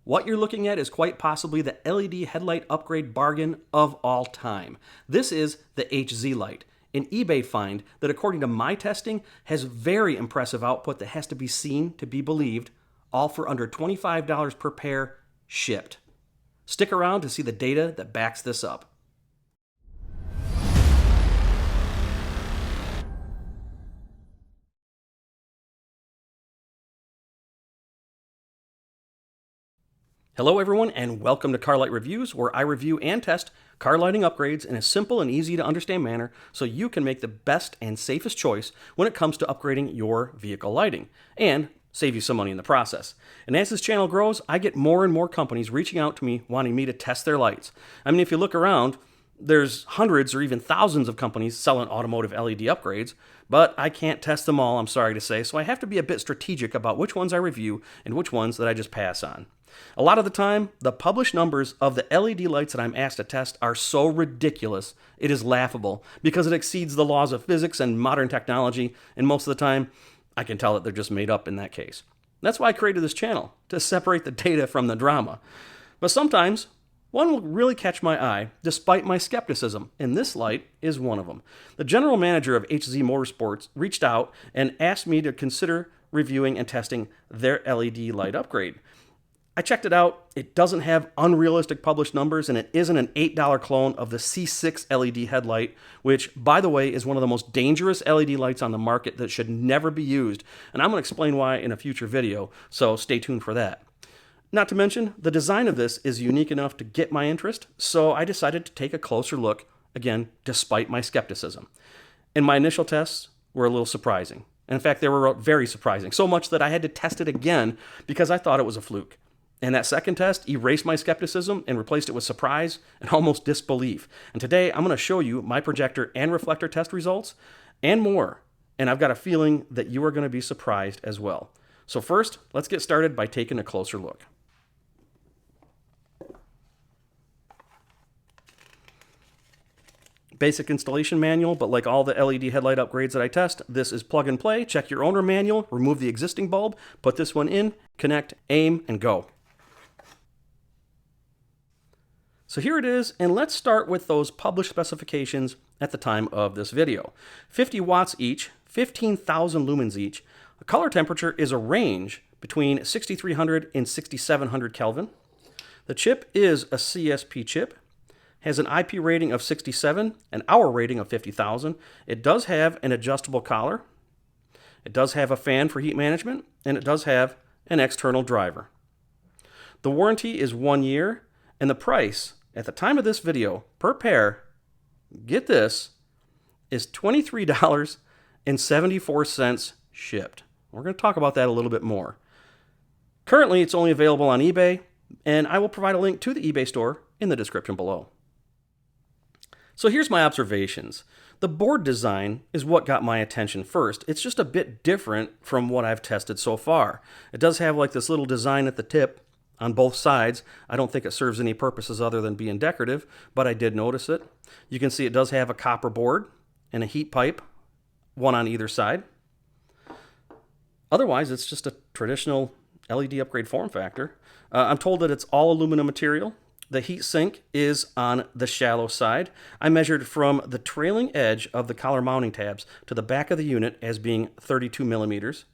What you're looking at is quite possibly the LED headlight upgrade bargain of all time. This is the HZ Light, an eBay find that, according to my testing, has very impressive output that has to be seen to be believed, all for under $25 per pair, shipped. Stick around to see the data that backs this up. Hello everyone, and welcome to Car Light Reviews, where I review and test car lighting upgrades in a simple and easy to understand manner so you can make the best and safest choice when it comes to upgrading your vehicle lighting, and save you some money in the process. And as this channel grows, I get more and more companies reaching out to me wanting me to test their lights. I mean, if you look around, there's hundreds or even thousands of companies selling automotive LED upgrades, but I can't test them all, I'm sorry to say, so I have to be a bit strategic about which ones I review and which ones that I just pass on. A lot of the time, the published numbers of the LED lights that I'm asked to test are so ridiculous, it is laughable, because it exceeds the laws of physics and modern technology, and most of the time, I can tell that they're just made up in that case. That's why I created this channel, to separate the data from the drama. But sometimes, one will really catch my eye, despite my skepticism, and this light is one of them. The general manager of HZ Motorsports reached out and asked me to consider reviewing and testing their LED light upgrade. I checked it out. It doesn't have unrealistic published numbers, and it isn't an $8 clone of the C6 LED headlight, which, by the way, is one of the most dangerous LED lights on the market that should never be used. And I'm going to explain why in a future video, so stay tuned for that. Not to mention, the design of this is unique enough to get my interest, so I decided to take a closer look, again, despite my skepticism. And my initial tests were a little surprising. In fact, they were very surprising, so much that I had to test it again because I thought it was a fluke. And that second test erased my skepticism and replaced it with surprise and almost disbelief. And today I'm going to show you my projector and reflector test results and more. And I've got a feeling that you are going to be surprised as well. So first, let's get started by taking a closer look. Basic installation manual, but like all the LED headlight upgrades that I test, this is plug and play. Check your owner manual, remove the existing bulb, put this one in, connect, aim, and go. So here it is, and let's start with those published specifications at the time of this video. 50 watts each, 15,000 lumens each. The color temperature is a range between 6,300 and 6,700 Kelvin. The chip is a CSP chip, has an IP rating of 67, an hour rating of 50,000. It does have an adjustable collar. It does have a fan for heat management, and it does have an external driver. The warranty is 1 year, and the price at the time of this video per pair, get this, is $23.74 shipped. We're going to talk about that a little bit more. Currently, it's only available on eBay, and I will provide a link to the eBay store in the description below. So here's my observations. The board design is what got my attention first. It's just a bit different from what I've tested so far. It does have like this little design at the tip on both sides. I don't think it serves any purposes other than being decorative, but I did notice it. You can see it does have a copper board and a heat pipe, one on either side. Otherwise, it's just a traditional LED upgrade form factor. I'm told that it's all aluminum material. The heat sink is on the shallow side. I measured from the trailing edge of the collar mounting tabs to the back of the unit as being 32 millimeters.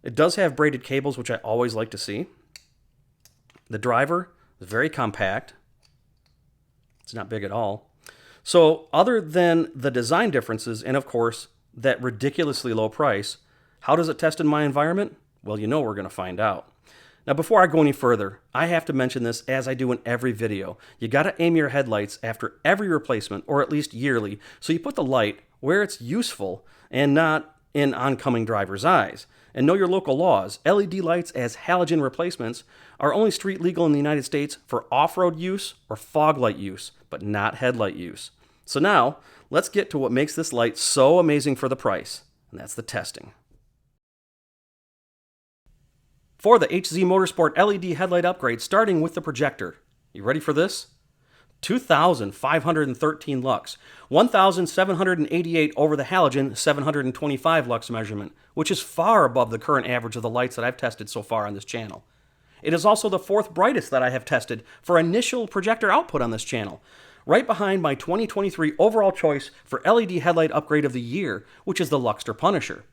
It does have braided cables, which I always like to see. The driver is very compact. It's not big at all. So other than the design differences and, of course, that ridiculously low price, how does it test in my environment? Well, you know we're going to find out. Now, before I go any further, I have to mention this as I do in every video. You got to aim your headlights after every replacement, or at least yearly, so you put the light where it's useful and not in oncoming driver's eyes. And know your local laws. LED lights as halogen replacements are only street legal in the United States for off-road use or fog light use, but not headlight use. So now, let's get to what makes this light so amazing for the price, and that's the testing. For the HZ Motorsport LED headlight upgrade, starting with the projector. You ready for this? 2,513 lux, 1,788 over the halogen 725 lux measurement, which is far above the current average of the lights that I've tested so far on this channel. It is also the fourth brightest that I have tested for initial projector output on this channel, right behind my 2023 overall choice for LED headlight upgrade of the year, which is the Luxtor Punisher.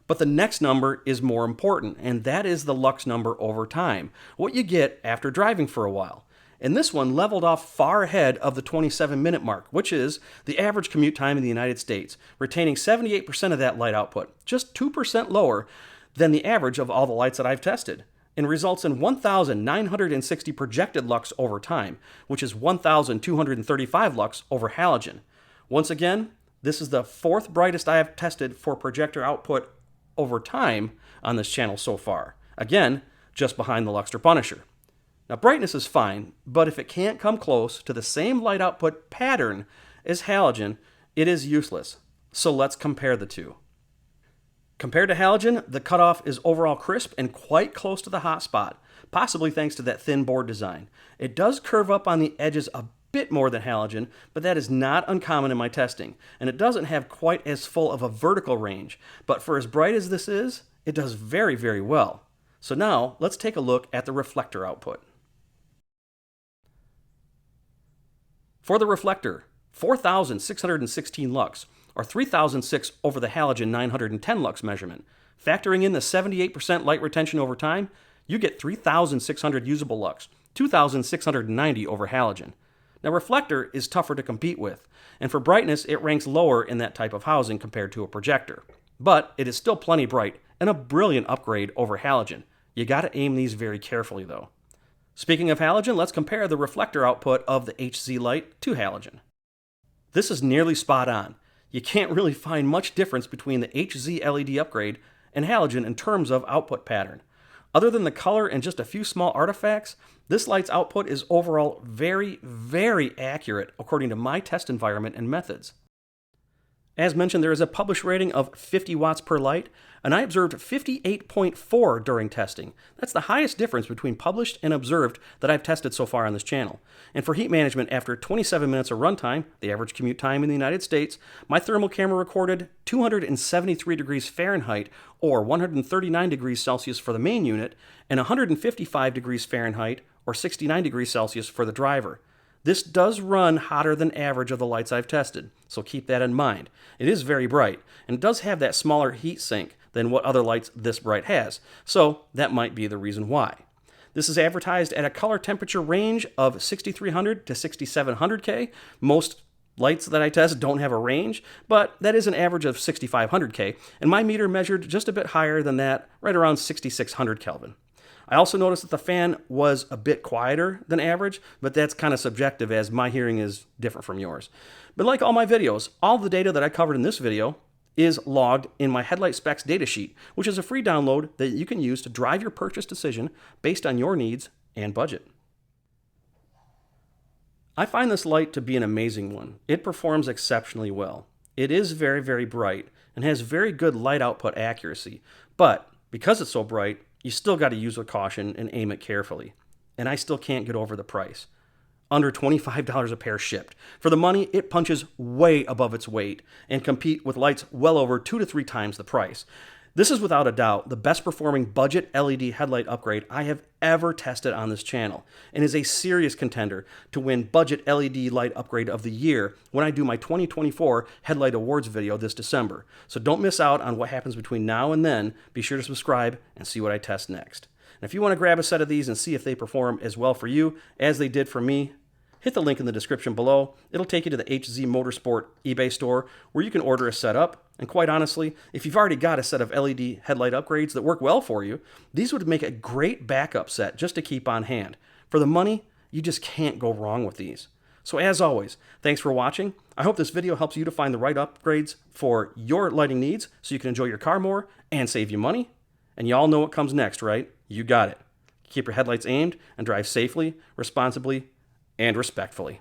But the next number is more important, and that is the lux number over time, what you get after driving for a while. And this one leveled off far ahead of the 27-minute mark, which is the average commute time in the United States, retaining 78% of that light output, just 2% lower than the average of all the lights that I've tested, and results in 1,960 projected lux over time, which is 1,235 lux over halogen. Once again, this is the fourth brightest I have tested for projector output over time on this channel so far. Again, just behind the Luxtor Punisher. Now, brightness is fine, but if it can't come close to the same light output pattern as halogen, it is useless. So let's compare the two. Compared to halogen, the cutoff is overall crisp and quite close to the hot spot, possibly thanks to that thin board design. It does curve up on the edges a bit more than halogen, but that is not uncommon in my testing, and it doesn't have quite as full of a vertical range, but for as bright as this is, it does very, very well. So now, let's take a look at the reflector output. For the reflector, 4,616 lux, or 3,006 over the halogen 910 lux measurement. Factoring in the 78% light retention over time, you get 3,600 usable lux, 2,690 over halogen. Now, reflector is tougher to compete with, and for brightness, it ranks lower in that type of housing compared to a projector. But it is still plenty bright and a brilliant upgrade over halogen. You gotta aim these very carefully though. Speaking of halogen, let's compare the reflector output of the HZ light to halogen. This is nearly spot on. You can't really find much difference between the HZ LED upgrade and halogen in terms of output pattern. Other than the color and just a few small artifacts, this light's output is overall very, very accurate according to my test environment and methods. As mentioned, there is a published rating of 50 watts per light, and I observed 58.4 during testing. That's the highest difference between published and observed that I've tested so far on this channel. And for heat management, after 27 minutes of runtime, the average commute time in the United States, my thermal camera recorded 273 degrees Fahrenheit, or 139 degrees Celsius for the main unit, and 155 degrees Fahrenheit, or 69 degrees Celsius for the driver. This does run hotter than average of the lights I've tested, so keep that in mind. It is very bright, and it does have that smaller heat sink than what other lights this bright has, so that might be the reason why. This is advertised at a color temperature range of 6300 to 6700 K. Most lights that I test don't have a range, but that is an average of 6500 K, and my meter measured just a bit higher than that, right around 6600 Kelvin. I also noticed that the fan was a bit quieter than average, but that's kind of subjective as my hearing is different from yours. But like all my videos, all the data that I covered in this video is logged in my Headlight Specs datasheet, which is a free download that you can use to drive your purchase decision based on your needs and budget. I find this light to be an amazing one. It performs exceptionally well. It is very, very bright and has very good light output accuracy, but because it's so bright, you still got to use with caution and aim it carefully. And I still can't get over the price. Under $25 a pair shipped. For the money, it punches way above its weight and compete with lights well over 2 to 3 times the price. This is without a doubt the best performing budget LED headlight upgrade I have ever tested on this channel, and is a serious contender to win budget LED light upgrade of the year when I do my 2024 Headlight Awards video this December. So don't miss out on what happens between now and then. Be sure to subscribe and see what I test next. And if you want to grab a set of these and see if they perform as well for you as they did for me, hit the link in the description below. It'll take you to the HZ Motorsport eBay store where you can order a set up. And quite honestly, if you've already got a set of LED headlight upgrades that work well for you, these would make a great backup set just to keep on hand. For the money, you just can't go wrong with these. So as always, thanks for watching. I hope this video helps you to find the right upgrades for your lighting needs so you can enjoy your car more and save you money. And you all know what comes next, right? You got it. Keep your headlights aimed and drive safely, responsibly, and respectfully.